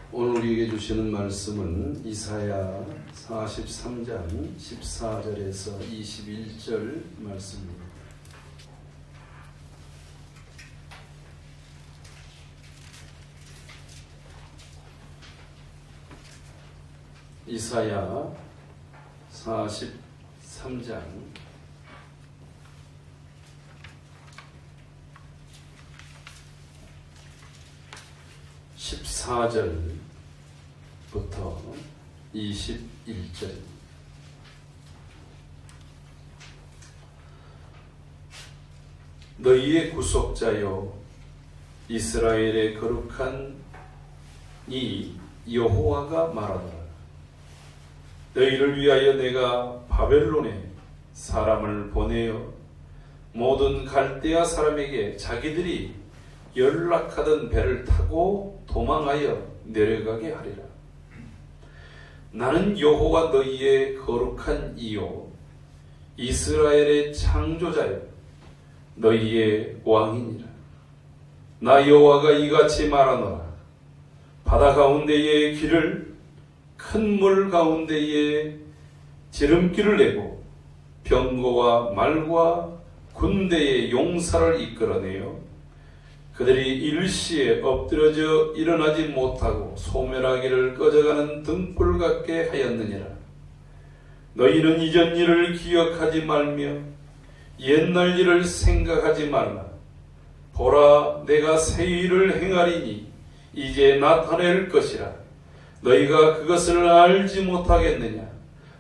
오늘 우리에게 주시는 말씀은 이사야 43장 14절에서 21절 말씀입니다. 이사야 43장 14절부터 21절입니다. 너희의 구속자여 이스라엘의 거룩한 이 여호와가 말하노라. 너희를 위하여 내가 바벨론에 사람을 보내어 모든 갈대아 사람에게 자기들이 연락하던 배를 타고 도망하여 내려가게 하리라. 나는 여호와 너희의 거룩한 이요 이스라엘의 창조자여 너희의 왕이니라. 나 여호와가 이같이 말하노라. 바다 가운데의 길을 큰 물 가운데에 지름길을 내고 병거와 말과 군대의 용사를 이끌어내어 그들이 일시에 엎드려져 일어나지 못하고 소멸하기를 꺼져가는 등불 같게 하였느니라. 너희는 이전 일을 기억하지 말며 옛날 일을 생각하지 말라. 보라, 내가 새 일을 행하리니 이제 나타낼 것이라. 너희가 그것을 알지 못하겠느냐?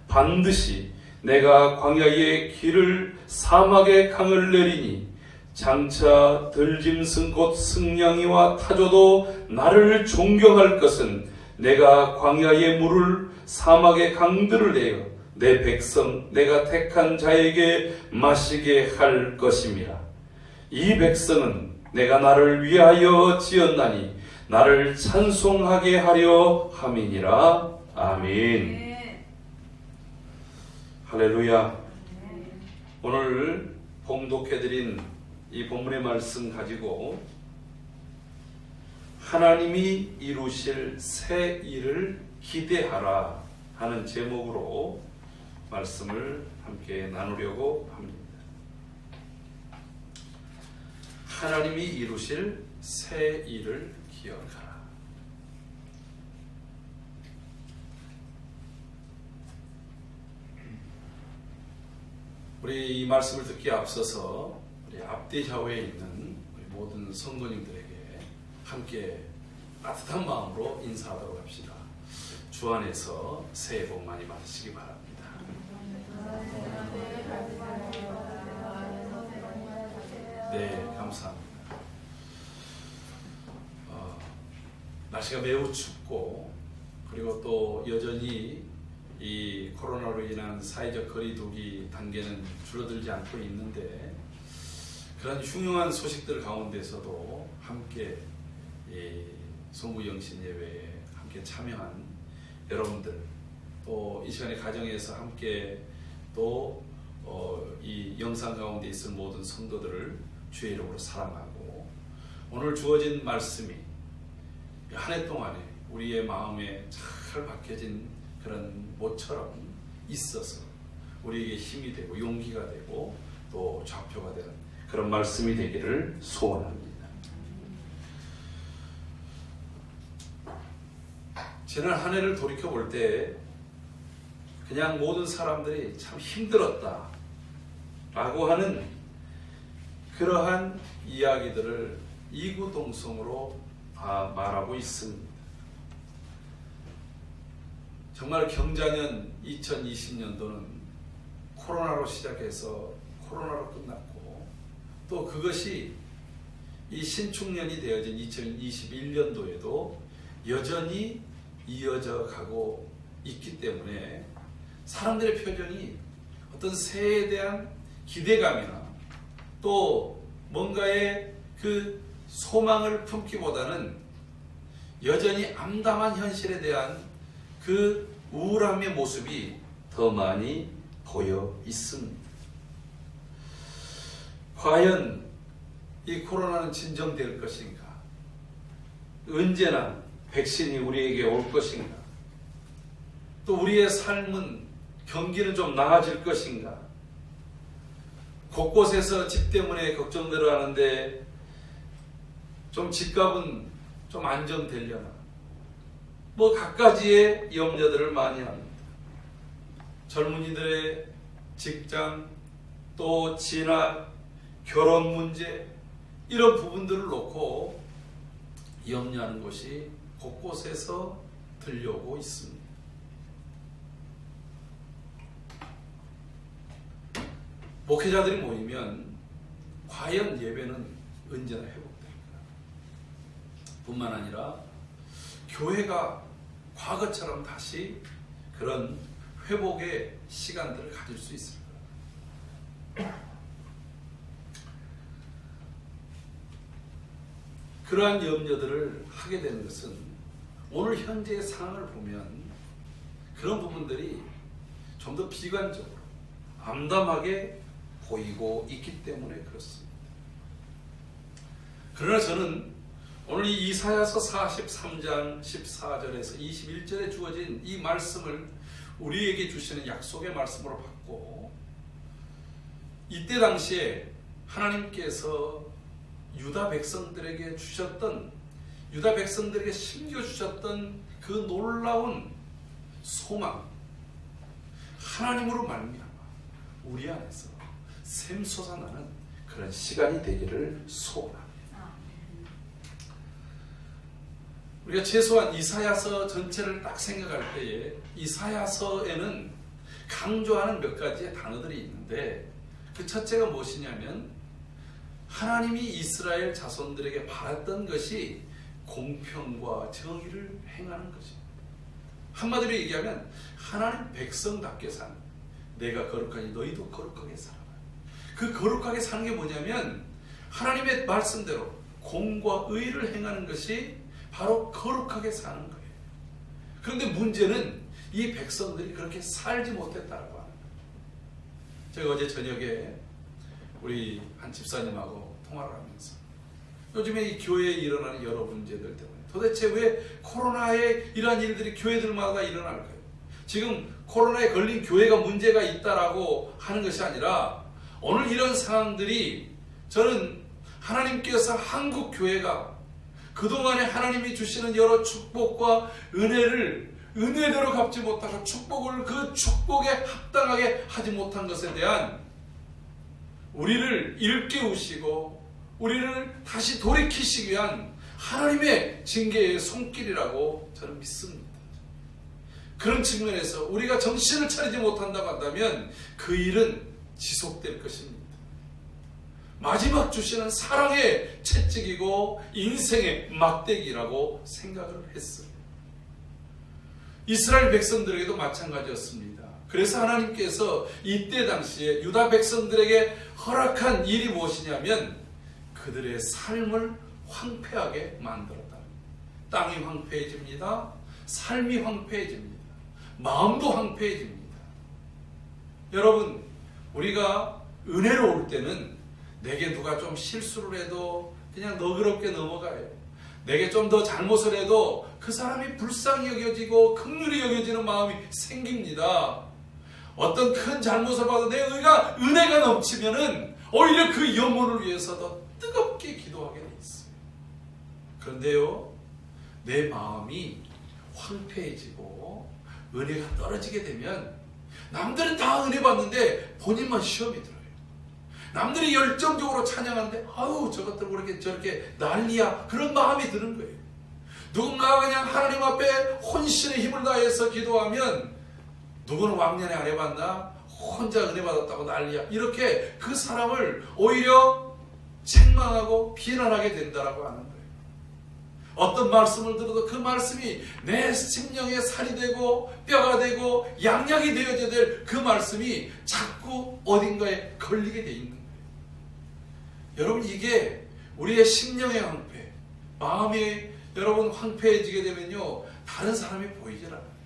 반드시 내가 광야의 길을 사막의 강을 내리니 장차 들짐승 곧 승냥이와 타조도 나를 존경할 것은 내가 광야의 물을 사막의 강들을 내어 내 백성 내가 택한 자에게 마시게 할 것임이라. 이 백성은 내가 나를 위하여 지었나니 나를 찬송하게 하려 함이니라. 아멘. 할렐루야. 오늘 봉독해드린 이 본문의 말씀 가지고 하나님이 이루실 새 일을 기대하라 하는 제목으로 말씀을 함께 나누려고 합니다. 하나님이 이루실 새 일을 기억하라. 우리 이 말씀을 듣기에 앞서서 우리 앞뒤 좌우에 있는 우리 모든 성도님들에게 함께 따뜻한 마음으로 인사하도록 합시다. 주 안에서 새해 복 많이 받으시기 바랍니다. 네, 감사합니다. 날씨가 매우 춥고 그리고 또 여전히 이 코로나로 인한 사회적 거리두기 단계는 줄어들지 않고 있는데 그런 흉흉한 소식들 가운데서도 함께 이 송구영신 예배에 함께 참여한 여러분들 또 이 시간에 가정에서 함께 또 이 영상 가운데 있을 모든 성도들을 주의 이름으로 사랑하고 오늘 주어진 말씀이 한 해 동안에 우리의 마음에 잘 박혀진 그런 못처럼 있어서 우리에게 힘이 되고 용기가 되고 또 좌표가 되는 그런 말씀이 되기를 소원합니다. 지난 한 해를 돌이켜볼 때 그냥 모든 사람들이 참 힘들었다 라고 하는 그러한 이야기들을 이구동성으로 다 말하고 있습니다. 정말 경자년 2020년도는 코로나로 시작해서 코로나로 끝났고 또 그것이 이 신축년이 되어진 2021년도에도 여전히 이어져 가고 있기 때문에 사람들의 표정이 어떤 새해에 대한 기대감이나 또 뭔가의 그 소망을 품기보다는 여전히 암담한 현실에 대한 그 우울함의 모습이 더 많이 보여 있습니다. 과연 이 코로나는 진정될 것인가? 언제나 백신이 우리에게 올 것인가? 또 우리의 삶은 경기는 좀 나아질 것인가? 곳곳에서 집 때문에 걱정들을 하는데 좀 집값은 좀 안정되려나? 뭐 갖가지의 염려들을 많이 합니다. 젊은이들의 직장, 또 진학, 결혼 문제 이런 부분들을 놓고 염려하는 것이 곳곳에서 들려오고 있습니다. 목회자들이 모이면 과연 예배는 언제나 회복될까? 뿐만 아니라 교회가 과거처럼 다시 그런 회복의 시간들을 가질 수 있을까? 그러한 염려들을 하게 되는 것은 오늘 현재의 상황을 보면 그런 부분들이 좀 더 비관적으로 암담하게 보이고 있기 때문에 그렇습니다. 그러나 저는 오늘 이 이사야서 43장 14절에서 21절에 주어진 이 말씀을 우리에게 주시는 약속의 말씀으로 받고 이때 당시에 하나님께서 유다 백성들에게 주셨던, 유다 백성들에게 심겨주셨던 그 놀라운 소망, 하나님으로 말미암아 우리 안에서 샘솟아나는 그런 시간이 되기를 소원합니다. 우리가 최소한 이사야서 전체를 딱 생각할 때에 이사야서에는 강조하는 몇 가지의 단어들이 있는데 그 첫째가 무엇이냐면 하나님이 이스라엘 자손들에게 바랐던 것이 공평과 정의를 행하는 것입니다. 한마디로 얘기하면 하나님 백성답게 사는, 내가 거룩하니 너희도 거룩하게 살아라. 그 거룩하게 사는 게 뭐냐면 하나님의 말씀대로 공과 의를 행하는 것이 바로 거룩하게 사는 거예요. 그런데 문제는 이 백성들이 그렇게 살지 못했다라고 하는 거예요. 제가 어제 저녁에 우리 한 집사님하고 통화를 하면서 요즘에 이 교회에 일어나는 여러 문제들 때문에 도대체 왜 코로나에 이러한 일들이 교회들마다 일어날까요? 지금 코로나에 걸린 교회가 문제가 있다라고 하는 것이 아니라 오늘 이런 상황들이 저는 하나님께서 한국 교회가 그동안에 하나님이 주시는 여러 축복과 은혜대로 갚지 못하고 축복을 그 축복에 합당하게 하지 못한 것에 대한 우리를 일깨우시고 우리를 다시 돌이키시기 위한 하나님의 징계의 손길이라고 저는 믿습니다. 그런 측면에서 우리가 정신을 차리지 못한다고 한다면 그 일은 지속될 것입니다. 마지막 주시는 사랑의 채찍이고 인생의 막대기라고 생각을 했어요. 이스라엘 백성들에게도 마찬가지였습니다. 그래서 하나님께서 이때 당시에 유다 백성들에게 허락한 일이 무엇이냐면 그들의 삶을 황폐하게 만들었다. 땅이 황폐해집니다. 삶이 황폐해집니다. 마음도 황폐해집니다. 여러분, 우리가 은혜로울 때는 내게 누가 좀 실수를 해도 그냥 너그럽게 넘어가요. 내게 좀 더 잘못을 해도 그 사람이 불쌍히 여겨지고 긍휼히 여겨지는 마음이 생깁니다. 어떤 큰 잘못을 봐도 내 은혜가 넘치면은 오히려 그 영혼을 위해서 더 뜨겁게 기도하게 돼 있어요. 그런데요, 내 마음이 황폐해지고 은혜가 떨어지게 되면 남들은 다 은혜 받는데 본인만 시험이 들어요. 남들이 열정적으로 찬양하는데 아우 저것들 그렇게 저렇게 난리야, 그런 마음이 드는 거예요. 누군가가 그냥 하나님 앞에 혼신의 힘을 다해서 기도하면 누구는 왕년에 안 해봤나? 혼자 은혜 받았다고 난리야. 이렇게 그 사람을 오히려 책망하고 비난하게 된다라고 하는 거예요. 어떤 말씀을 들어도 그 말씀이 내 심령에 살이 되고 뼈가 되고 양약이 되어져야 될 그 말씀이 자꾸 어딘가에 걸리게 돼 있는 거예요. 여러분, 이게 우리의 심령의 황폐, 마음이 여러분 황폐해지게 되면요 다른 사람이 보이질 않아요.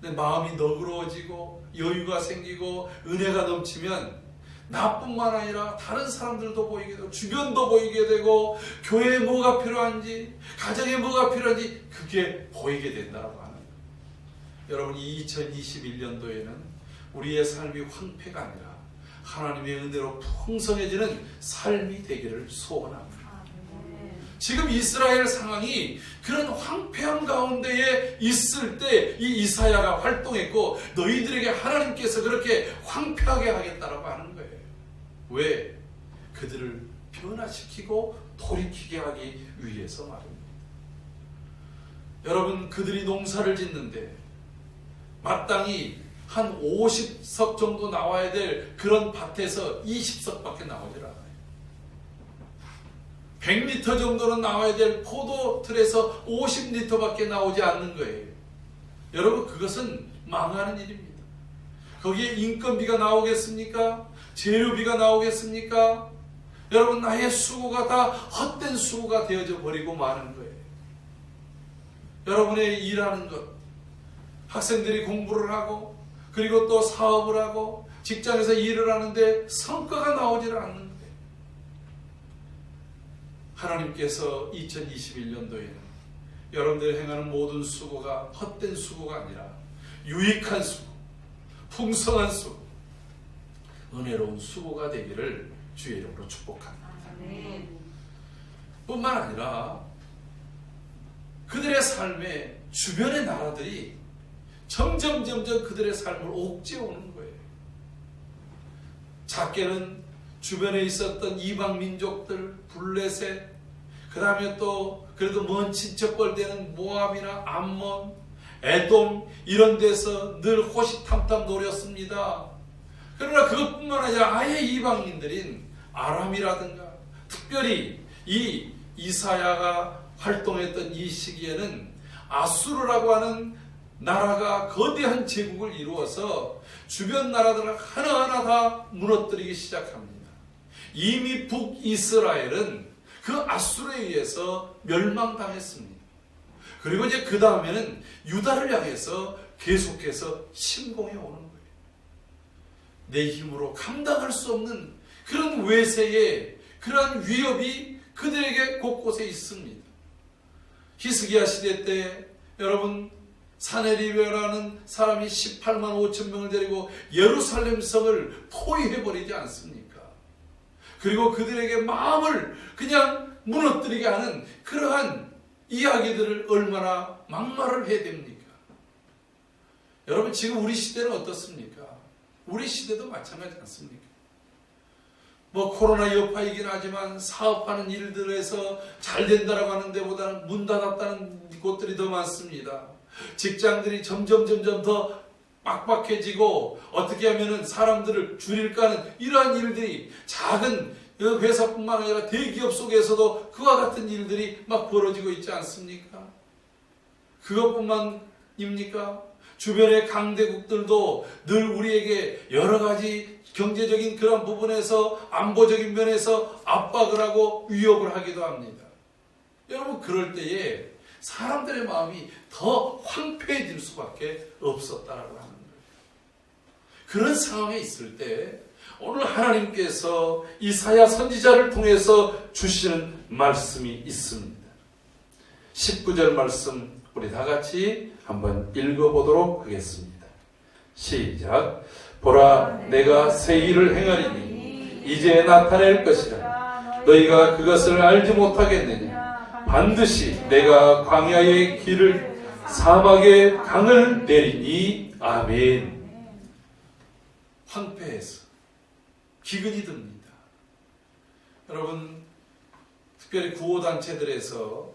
근데 마음이 너그러워지고 여유가 생기고 은혜가 넘치면 나뿐만 아니라 다른 사람들도 보이게 되고 주변도 보이게 되고 교회에 뭐가 필요한지 가정에 뭐가 필요한지 그게 보이게 된다고 하는 거예요. 여러분, 이 2021년도에는 우리의 삶이 황폐가 아니라 하나님의 은혜로 풍성해지는 삶이 되기를 소원합니다. 지금 이스라엘 상황이 그런 황폐한 가운데에 있을 때 이 이사야가 활동했고 너희들에게 하나님께서 그렇게 황폐하게 하겠다라고 하는 거예요. 왜? 그들을 변화시키고 돌이키게 하기 위해서 말입니다. 여러분, 그들이 농사를 짓는데 마땅히 한 50석 정도 나와야 될 그런 밭에서 20석밖에 나오질 않아요. 100리터 정도는 나와야 될 포도 틀에서 50리터밖에 나오지 않는 거예요. 여러분, 그것은 망하는 일입니다. 거기에 인건비가 나오겠습니까? 재료비가 나오겠습니까? 여러분, 나의 수고가 다 헛된 수고가 되어져 버리고 마는 거예요. 여러분의 일하는 것, 학생들이 공부를 하고 그리고 또 사업을 하고 직장에서 일을 하는데 성과가 나오질 않는 거예요. 하나님께서 2021년도에는 여러분들이 행하는 모든 수고가 헛된 수고가 아니라 유익한 수고, 풍성한 수고, 은혜로운 수고가 되기를 주의 이름으로 축복합니다. 뿐만 아니라 그들의 삶에 주변의 나라들이 점점 그들의 삶을 옥죄오는 거예요. 작게는 주변에 있었던 이방 민족들, 블레셋, 그 다음에 또 그래도 먼 친척벌 되는 모압이나 암몬, 에돔 이런 데서 늘 호시탐탐 노렸습니다. 그러나 그것뿐만 아니라 아예 이방인들인 아람이라든가 특별히 이 이사야가 활동했던 이 시기에는 아수르라고 하는 나라가 거대한 제국을 이루어서 주변 나라들을 하나하나 다 무너뜨리기 시작합니다. 이미 북이스라엘은 그 아수르에 의해서 멸망당했습니다. 그리고 이제 그 다음에는 유다를 향해서 계속해서 침공해 오는 거예요. 내 힘으로 감당할 수 없는 그런 외세의 그러한 위협이 그들에게 곳곳에 있습니다. 히스기야 시대 때 여러분 사네리베라는 사람이 18만 5천 명을 데리고 예루살렘 성을 포위해버리지 않습니까? 그리고 그들에게 마음을 그냥 무너뜨리게 하는 그러한 이야기들을 얼마나 막말을 해야 됩니까? 여러분, 지금 우리 시대는 어떻습니까? 우리 시대도 마찬가지 않습니까? 뭐 코로나 여파이긴 하지만 사업하는 일들에서 잘 된다라고 하는 데보다는 문 닫았다는 곳들이 더 많습니다. 직장들이 점점 더 빡빡해지고 어떻게 하면은 사람들을 줄일까 하는 이러한 일들이 작은 회사뿐만 아니라 대기업 속에서도 그와 같은 일들이 막 벌어지고 있지 않습니까? 그것뿐만입니까? 주변의 강대국들도 늘 우리에게 여러 가지 경제적인 그런 부분에서 안보적인 면에서 압박을 하고 위협을 하기도 합니다. 여러분, 그럴 때에 사람들의 마음이 더 황폐해질 수밖에 없었다라고 하는 거예요. 그런 상황에 있을 때 오늘 하나님께서 이사야 선지자를 통해서 주시는 말씀이 있습니다. 19절 말씀 우리 다 같이 한번 읽어보도록 하겠습니다. 시작. 보라, 내가 새 일을 행하리니 이제 나타낼 것이라. 너희가 그것을 알지 못하겠느냐. 반드시 내가 광야의 길을 사막의 강을 내리니. 아멘. 황폐해서 기근이 듭니다. 여러분, 특별히 구호단체들에서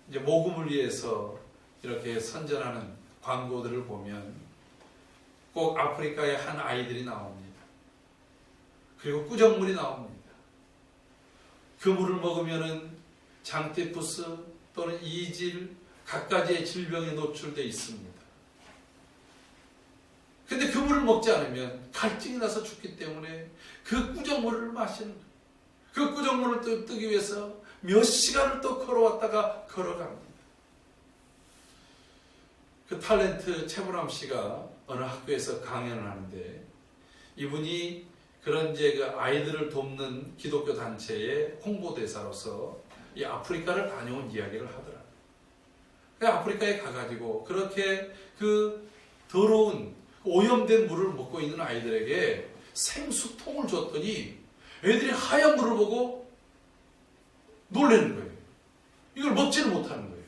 이제 모금을 위해서 이렇게 선전하는 광고들을 보면 꼭 아프리카의 한 아이들이 나옵니다. 그리고 꾸정물이 나옵니다. 그 물을 먹으면은 장티푸스 또는 이질 갖가지의 질병에 노출되어 있습니다. 근데 그 물을 먹지 않으면 갈증이 나서 죽기 때문에 그 꾸정물을 마시는 거예요. 그 꾸정물을 뜨기 위해서 몇 시간을 또 걸어왔다가 걸어갑니다. 그 탤런트 최보람 씨가 어느 학교에서 강연을 하는데 이분이 그런 이제 그 아이들을 돕는 기독교 단체의 홍보대사로서 이 아프리카를 다녀온 이야기를 하더라. 아프리카에 가가지고 그렇게 그 더러운 오염된 물을 먹고 있는 아이들에게 생수통을 줬더니 애들이 하얀 물을 보고 놀라는 거예요. 이걸 먹지를 못하는 거예요.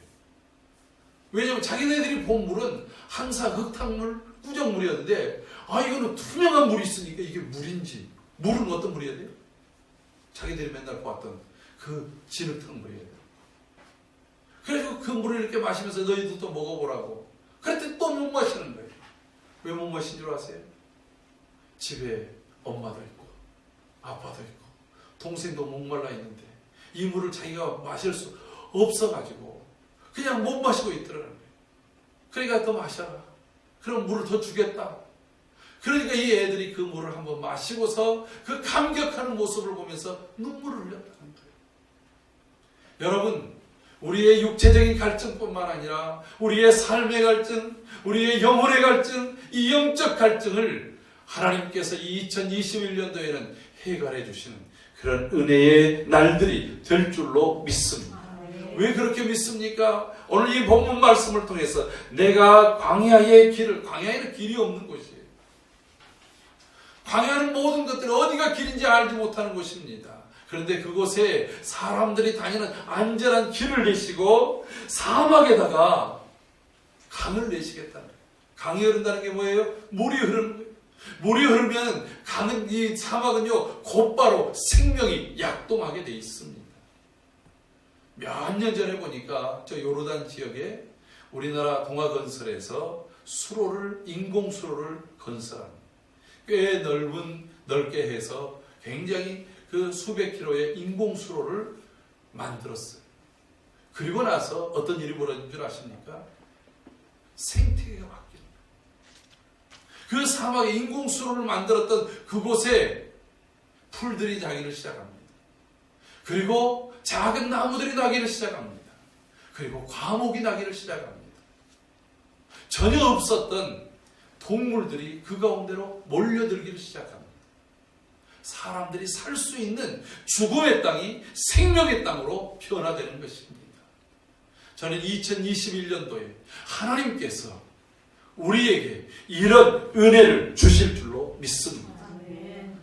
왜냐하면 자기네들이 본 물은 항상 흙탕물, 꾸정물이었는데 이거는 투명한 물이 있으니까 이게 물인지, 물은 어떤 물이어야 돼요? 자기들이 맨날 보았던 그 진흙탕 물이어야 돼요. 그래서 그 물을 이렇게 마시면서 너희도 또 먹어보라고. 그랬더니 또 못 마시는 거예요. 왜 못 마신 줄 아세요? 집에 엄마도 있고 아빠도 있고 동생도 목말라 있는데 이 물을 자기가 마실 수 없어가지고 그냥 못 마시고 있더라는 거예요. 그러니까 더 마셔라. 그럼 물을 더 주겠다. 그러니까 이 애들이 그 물을 한번 마시고서 그 감격하는 모습을 보면서 눈물을 흘렸다는 거예요. 여러분, 우리의 육체적인 갈증뿐만 아니라 우리의 삶의 갈증, 우리의 영혼의 갈증, 이 영적 갈증을 하나님께서 2021년도에는 해결해 주시는 그런 은혜의 날들이 될 줄로 믿습니다. 왜 그렇게 믿습니까? 오늘 이 본문 말씀을 통해서 내가 광야의 길을, 광야에는 길이 없는 곳이에요. 광야는 모든 것들이 어디가 길인지 알지 못하는 곳입니다. 그런데 그곳에 사람들이 다니는 안전한 길을 내시고 사막에다가 강을 내시겠다는 거예요. 강이 흐른다는 게 뭐예요? 물이 흐르는 거예요. 물이 흐르면 강은, 이 사막은요 곧바로 생명이 약동하게 돼 있습니다. 몇 년 전에 보니까 저 요르단 지역에 우리나라 동아건설에서 수로를, 인공수로를 건설합니다. 꽤 넓게 해서 굉장히 그 수백 킬로의 인공수로를 만들었어요. 그리고 나서 어떤 일이 벌어진 줄 아십니까? 생태계가 바뀌는 거예요. 그 사막에 인공수로를 만들었던 그곳에 풀들이 나기를 시작합니다. 그리고 작은 나무들이 나기를 시작합니다. 그리고 과목이 나기를 시작합니다. 전혀 없었던 동물들이 그 가운데로 몰려들기를 시작합니다. 사람들이 살 수 있는 죽음의 땅이 생명의 땅으로 변화되는 것입니다. 저는 2021년도에 하나님께서 우리에게 이런 은혜를 주실 줄로 믿습니다.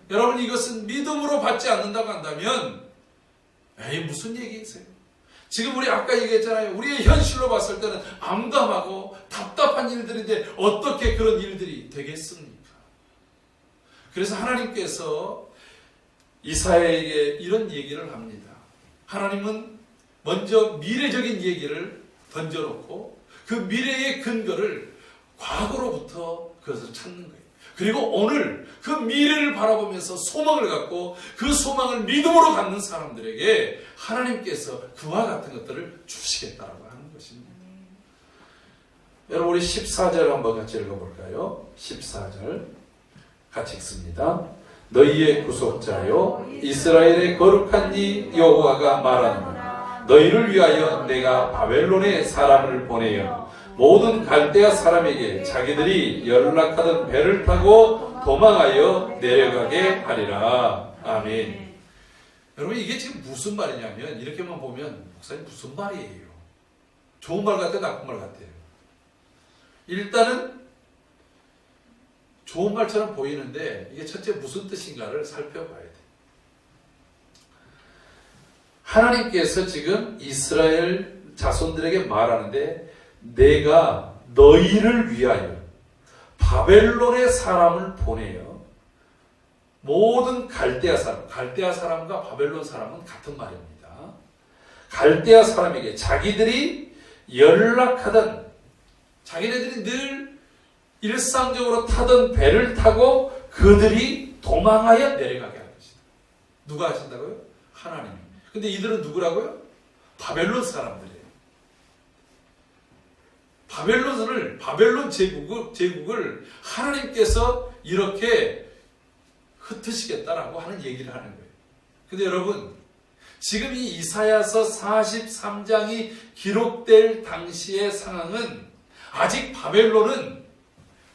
여러분, 이것은 믿음으로 받지 않는다고 한다면 무슨 얘기이세요? 지금 우리 아까 얘기했잖아요. 우리의 현실로 봤을 때는 암담하고 답답한 일들인데 어떻게 그런 일들이 되겠습니까? 그래서 하나님께서 이사야에게 이런 얘기를 합니다. 하나님은 먼저 미래적인 얘기를 던져놓고 그 미래의 근거를 과거로부터 그것을 찾는 거예요. 그리고 오늘 그 미래를 바라보면서 소망을 갖고 그 소망을 믿음으로 갖는 사람들에게 하나님께서 그와 같은 것들을 주시겠다라고 하는 것입니다. 여러분, 우리 14절 한번 같이 읽어볼까요? 14절 같이 읽습니다. 너희의 구속자여 이스라엘의 거룩한 이 여호와가 말하노라. 너희를 위하여 내가 바벨론에 사람을 보내어 모든 갈대아 사람에게 자기들이 연락하던 배를 타고 도망하여 내려가게 하리라. 아멘. 여러분, 이게 지금 무슨 말이냐면 이렇게만 보면 목사님 무슨 말이에요? 좋은 말 같아요? 나쁜 말 같아요? 일단은 좋은 말처럼 보이는데 이게 첫째 무슨 뜻인가를 살펴봐야 돼요. 하나님께서 지금 이스라엘 자손들에게 말하는데 내가 너희를 위하여 바벨론의 사람을 보내요. 모든 갈대아 사람과 바벨론 사람은 같은 말입니다. 갈대아 사람에게 자기들이 연락하던, 자기네들이 늘 일상적으로 타던 배를 타고 그들이 도망하여 내려가게 할 것이다. 누가 하신다고요? 하나님이. 근데 이들은 누구라고요? 바벨론 사람들이에요. 바벨론 제국을 하나님께서 이렇게 흩으시겠다라고 하는 얘기를 하는 거예요. 근데 여러분, 지금 이 이사야서 43장이 기록될 당시의 상황은 아직 바벨론은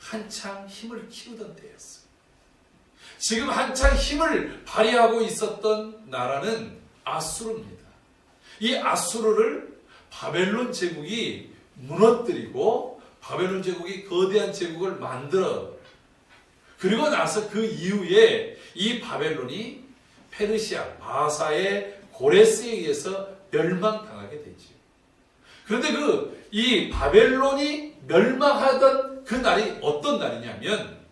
한창 힘을 키우던 때였어요. 지금 한창 힘을 발휘하고 있었던 나라는 아수르입니다. 이 아수르를 바벨론 제국이 무너뜨리고 바벨론 제국이 거대한 제국을 만들어 그리고 나서 그 이후에 이 바벨론이 페르시아 바사의 고레스에 의해서 멸망당하게 되죠. 그런데 이 바벨론이 멸망하던 그 날이 어떤 날이냐면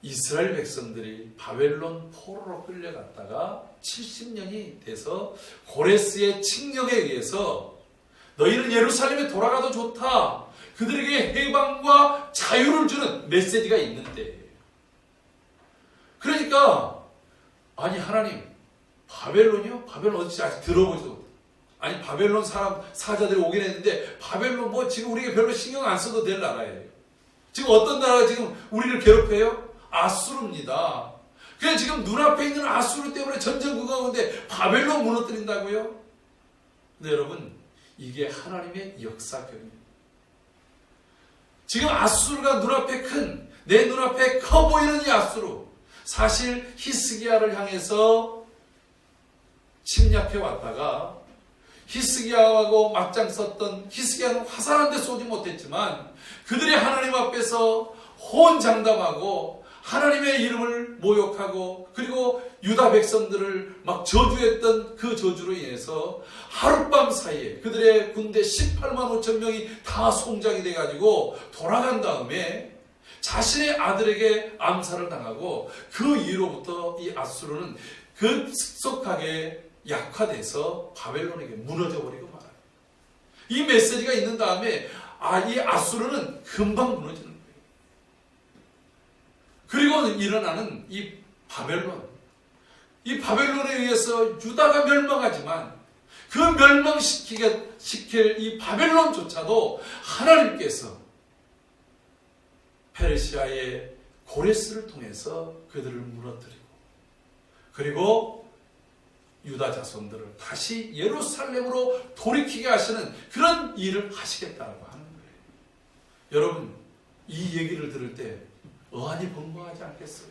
이스라엘 백성들이 바벨론 포로로 끌려갔다가 70년이 돼서 고레스의 칙령에 의해서 너희는 예루살렘에 돌아가도 좋다. 그들에게 해방과 자유를 주는 메시지가 있는데 그러니까 아니 하나님 바벨론이요? 바벨론 어디지 아직 들어보지도 못해. 아니 바벨론 사자들이 오긴 했는데 바벨론 뭐 지금 우리가 별로 신경 안 써도 될 나라예요. 지금 어떤 나라가 지금 우리를 괴롭혀요? 아수르입니다. 그냥 지금 눈앞에 있는 아수르 때문에 전쟁 구가운데 바벨론 무너뜨린다고요? 근데 여러분 이게 하나님의 역사경이에요. 지금 아수르가 눈앞에 내 눈앞에 커 보이는 이 아수르 사실 히스기야를 향해서 침략해 왔다가 히스기야하고 맞짱 썼던 히스기야는 화살 한 대 쏘지 못했지만 그들이 하나님 앞에서 호언장담하고 하나님의 이름을 모욕하고 그리고 유다 백성들을 막 저주했던 그 저주로 인해서 하룻밤 사이에 그들의 군대 18만 5천 명이 다 송장이 돼가지고 돌아간 다음에 자신의 아들에게 암살을 당하고 그 이후로부터 이 아수르는 급속하게 약화돼서 바벨론에게 무너져 버리고 말아요. 이 메시지가 있는 다음에 이 아수르는 금방 무너지는 거예요. 그리고 일어나는 이 바벨론에 의해서 유다가 멸망하지만 그 멸망시킬 이 바벨론조차도 하나님께서 페르시아의 고레스를 통해서 그들을 무너뜨리고 그리고 유다 자손들을 다시 예루살렘으로 돌이키게 하시는 그런 일을 하시겠다고 하는 거예요. 여러분 이 얘기를 들을 때 어안이 벙벙하지 않겠어요?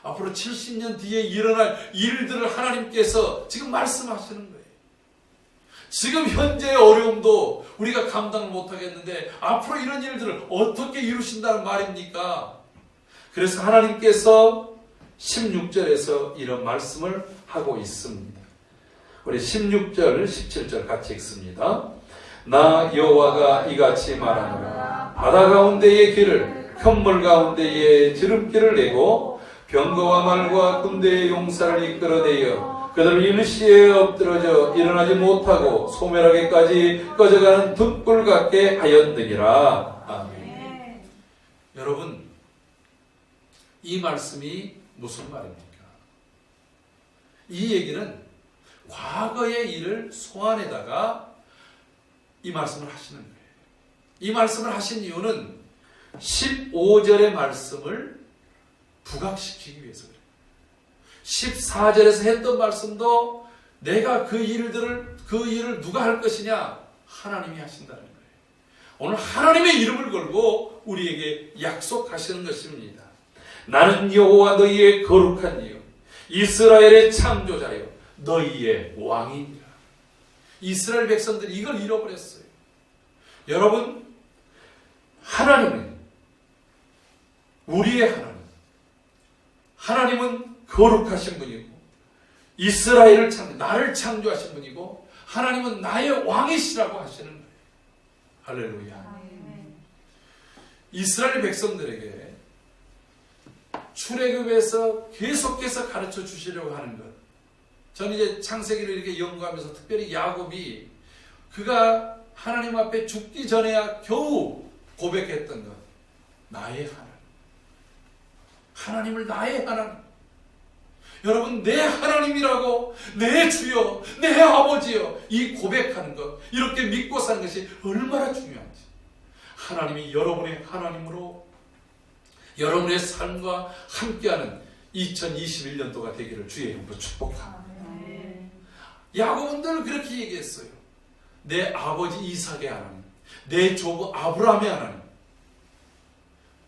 앞으로 70년 뒤에 일어날 일들을 하나님께서 지금 말씀하시는 거예요. 지금 현재의 어려움도 우리가 감당을 못하겠는데 앞으로 이런 일들을 어떻게 이루신다는 말입니까? 그래서 하나님께서 16절에서 이런 말씀을 하고 있습니다. 우리 16절, 17절 같이 읽습니다. 나 여호와가 이같이 말하노라. 바다 가운데의 길을 큰 물 가운데에 지름길을 내고 병거와 말과 군대의 용사를 이끌어내어 그들을 일시에 엎드러져 일어나지 못하고 소멸하기까지 꺼져가는 등불 같게 하였느니라. 아멘. 여러분 이 말씀이 무슨 말입니까? 이 얘기는 과거의 일을 소환에다가 이 말씀을 하시는 거예요. 이 말씀을 하신 이유는 15절의 말씀을 부각시키기 위해서 그래요. 14절에서 했던 말씀도 내가 그 일을 누가 할 것이냐? 하나님이 하신다는 거예요. 오늘 하나님의 이름을 걸고 우리에게 약속하시는 것입니다. 나는 여호와 너희의 거룩한 이요 이스라엘의 창조자요 너희의 왕이니라. 이스라엘 백성들이 이걸 잃어버렸어요. 여러분 하나님은 우리의 하나님은 거룩하신 분이고 이스라엘을 나를 창조하신 분이고 하나님은 나의 왕이시라고 하시는 거예요. 할렐루야. 이스라엘 백성들에게 출애굽에서 계속해서 가르쳐 주시려고 하는 것. 저는 이제 창세기를 이렇게 연구하면서 특별히 야곱이 그가 하나님 앞에 죽기 전에야 겨우 고백했던 것. 나의 하나님. 하나님을 나의 하나님. 여러분 내 하나님이라고 내 주여 내 아버지여 이 고백하는 것 이렇게 믿고 사는 것이 얼마나 중요한지 하나님이 여러분의 하나님으로 여러분의 삶과 함께하는 2021년도가 되기를 주의 이름으로 축복합니다. 야곱은 늘 그렇게 얘기했어요. 내 아버지 이삭의 하나님 내 조부 아브라함의 하나님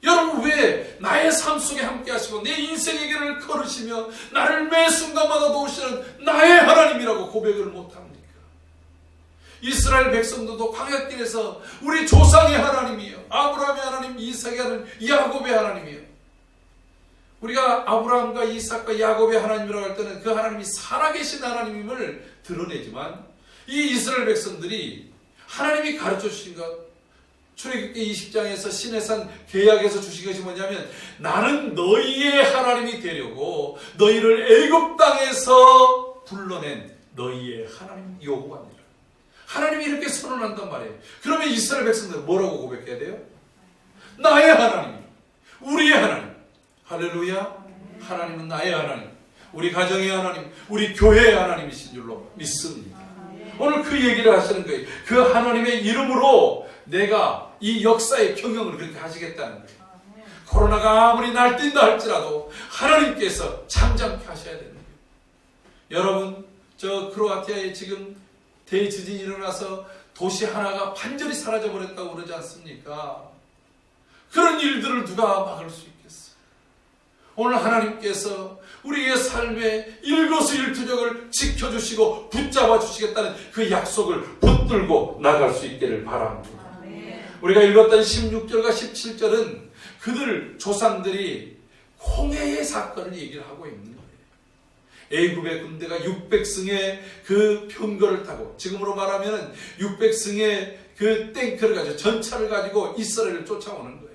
여러분, 왜 나의 삶 속에 함께 하시고 내 인생의 길을 걸으시며 나를 매 순간마다 도우시는 나의 하나님이라고 고백을 못합니까? 이스라엘 백성들도 광야길에서 우리 조상의 하나님이요, 아브라함의 하나님, 이삭의 하나님, 야곱의 하나님이요. 우리가 아브라함과 이삭과 야곱의 하나님이라고 할 때는 그 하나님이 살아계신 하나님임을 드러내지만, 이 이스라엘 백성들이 하나님이 가르쳐 주신 것, 출애굽기 20장에서 시내산 계약에서 주신 것이 뭐냐면, 나는 너희의 하나님이 되려고 너희를 애굽 땅에서 불러낸 너희의 하나님 여호와니라. 하나님이 이렇게 선언한단 말이에요. 그러면 이스라엘 백성들은 뭐라고 고백해야 돼요? 나의 하나님, 우리의 하나님. 할렐루야. 하나님은 나의 하나님, 우리 가정의 하나님, 우리 교회의 하나님이신 줄로 믿습니다. 오늘 그 얘기를 하시는 거예요. 그 하나님의 이름으로 내가 이 역사의 경영을 그렇게 하시겠다는 거예요. 코로나가 아무리 날뛴다 할지라도 하나님께서 잠잠케 하셔야 되는 거예요. 여러분, 저 크로아티아에 지금 대지진이 일어나서 도시 하나가 완전히 사라져버렸다고 그러지 않습니까? 그런 일들을 누가 막을 수 있겠어요? 오늘 하나님께서 우리의 삶의 일거수일투족을 지켜주시고 붙잡아 주시겠다는 그 약속을 붙들고 나갈 수 있기를 바랍니다. 우리가 읽었던 16절과 17절은 그들 조상들이 홍해의 사건을 얘기를 하고 있는 거예요. 애굽의 군대가 600승의 그 병거를 타고, 지금으로 말하면 600승의 그 탱크를 가지고, 전차를 가지고 이스라엘을 쫓아오는 거예요.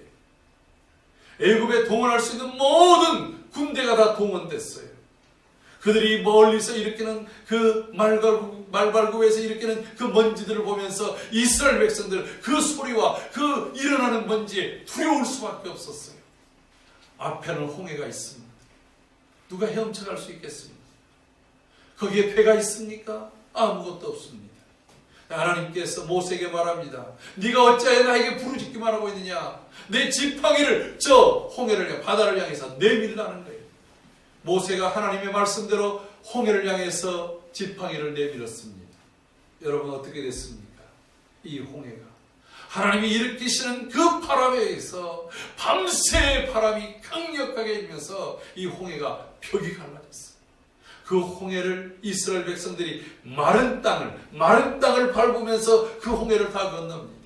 애굽에 동원할 수 있는 모든 군대가 다 동원됐어요. 그들이 멀리서 일으키는 그 말발굽에서 일으키는 그 먼지들을 보면서 이스라엘 백성들 그 소리와 그 일어나는 먼지에 두려울 수밖에 없었어요. 앞에는 홍해가 있습니다. 누가 헤엄쳐갈 수 있겠습니까? 거기에 배가 있습니까? 아무것도 없습니다. 하나님께서 모세에게 말합니다. 네가 어찌하여 나에게 부르짖기만 하고 있느냐? 내 지팡이를 저 홍해를 향해, 바다를 향해서 내밀라는 거예요. 모세가 하나님의 말씀대로 홍해를 향해서 지팡이를 내밀었습니다. 여러분, 어떻게 됐습니까? 이 홍해가 하나님이 일으키시는 그 바람에 의해서 밤새 바람이 강력하게 일면서 이 홍해가 벽이 갈라졌어요. 그 홍해를 이스라엘 백성들이 마른 땅을 밟으면서 그 홍해를 다 건넙니다.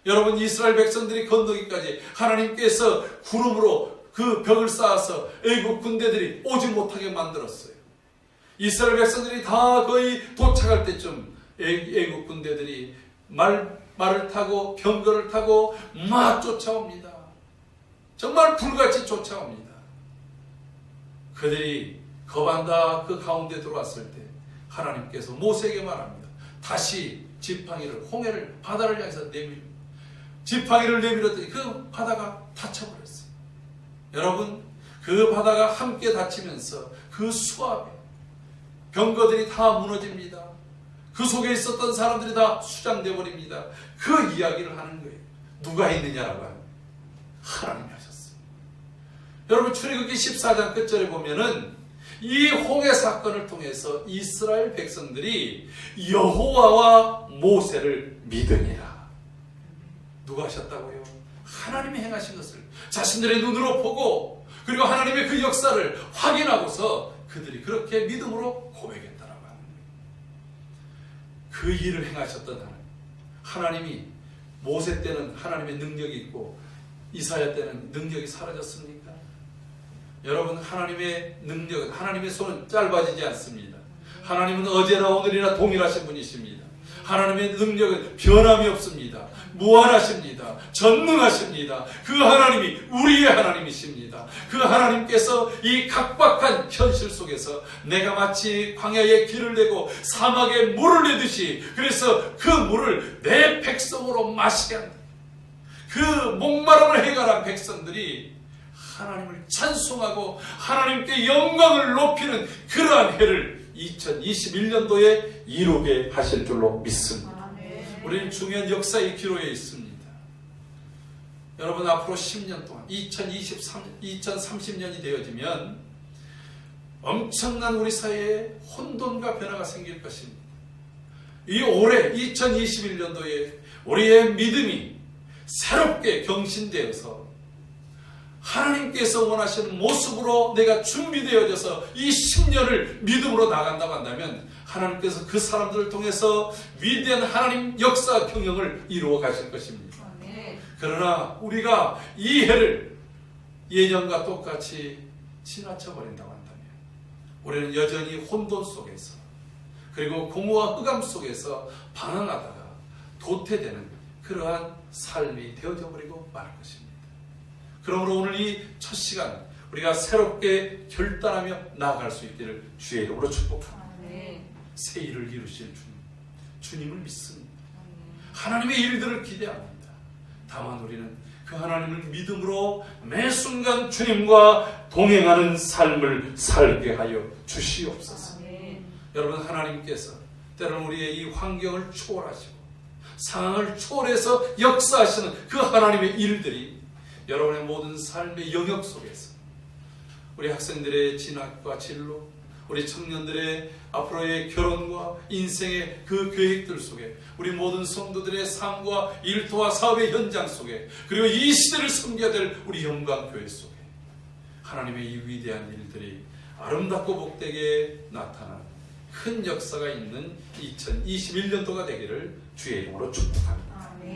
여러분, 이스라엘 백성들이 건너기까지 하나님께서 구름으로 그 벽을 쌓아서 애굽 군대들이 오지 못하게 만들었어요. 이스라엘 백성들이 다 거의 도착할 때쯤 애굽 군대들이 말을 타고 병거를 타고 막 쫓아옵니다. 정말 불같이 쫓아옵니다. 그들이 거반다 그 가운데 들어왔을 때 하나님께서 모세에게 말합니다. 다시 지팡이를, 홍해를, 바다를 향해서 내밀고, 지팡이를 내밀었더니 그 바다가 닫혀버렸어요. 여러분, 그 바다가 함께 닫히면서 그 수압에 병거들이 다 무너집니다. 그 속에 있었던 사람들이 다 수장돼 버립니다. 그 이야기를 하는 거예요. 누가 있느냐라고 하는 거예요. 하나님이 하셨어요. 여러분, 출애굽기 14장 끝절에 보면은 이 홍해 사건을 통해서 이스라엘 백성들이 여호와와 모세를 믿으니라. 누가 하셨다고요? 하나님이 행하신 것을 자신들의 눈으로 보고, 그리고 하나님의 그 역사를 확인하고서 그들이 그렇게 믿음으로 고백했다라고 하는 거예요. 그 일을 행하셨던 하나님이 모세 때는 하나님의 능력이 있고 이사야 때는 능력이 사라졌습니까? 여러분, 하나님의 능력은, 하나님의 손은 짧아지지 않습니다. 하나님은 어제나 오늘이나 동일하신 분이십니다. 하나님의 능력은 변함이 없습니다. 무한하십니다. 전능하십니다. 그 하나님이 우리의 하나님이십니다. 그 하나님께서 이 각박한 현실 속에서 내가 마치 광야에 길을 내고 사막에 물을 내듯이, 그래서 그 물을 내 백성으로 마시게 한다. 그 목마름을 해결한 백성들이 하나님을 찬송하고 하나님께 영광을 높이는 그러한 해를 2021년도에 이루게 하실 줄로 믿습니다. 우리는 중요한 역사의 기로에 있습니다. 여러분, 앞으로 10년 동안 2030년이 되어지면 엄청난 우리 사회에 혼돈과 변화가 생길 것입니다. 이 올해 2021년도에 우리의 믿음이 새롭게 경신되어서 하나님께서 원하시는 모습으로 내가 준비되어져서 이 10년을 믿음으로 나간다고 한다면 하나님께서 그 사람들을 통해서 위대한 하나님 역사 경영을 이루어 가실 것입니다. 그러나 우리가 이 해를 예년과 똑같이 지나쳐 버린다고 한다면 우리는 여전히 혼돈 속에서 그리고 공허와 흑암 속에서 방황하다가 도태되는 그러한 삶이 되어져 버리고 말 것입니다. 그러므로 오늘 이 첫 시간 우리가 새롭게 결단하며 나아갈 수 있기를 주의 이름으로 축복합니다. 새 일을 이루실 주님을 믿습니다. 하나님의 일들을 기대합니다. 다만 우리는 그 하나님을 믿음으로 매 순간 주님과 동행하는 삶을 살게 하여 주시옵소서. 여러분, 하나님께서 때로는 우리의 이 환경을 초월하시고 상황을 초월해서 역사하시는 그 하나님의 일들이 여러분의 모든 삶의 영역 속에서 우리 학생들의 진학과 진로, 우리 청년들의 앞으로의 결혼과 인생의 그 계획들 속에 우리 모든 성도들의 삶과 일터와 사업의 현장 속에 그리고 이 시대를 섬겨야 될 우리 영광교회 속에 하나님의 이 위대한 일들이 아름답고 복되게 나타난 큰 역사가 있는 2021년도가 되기를 주의 이름으로 축복합니다.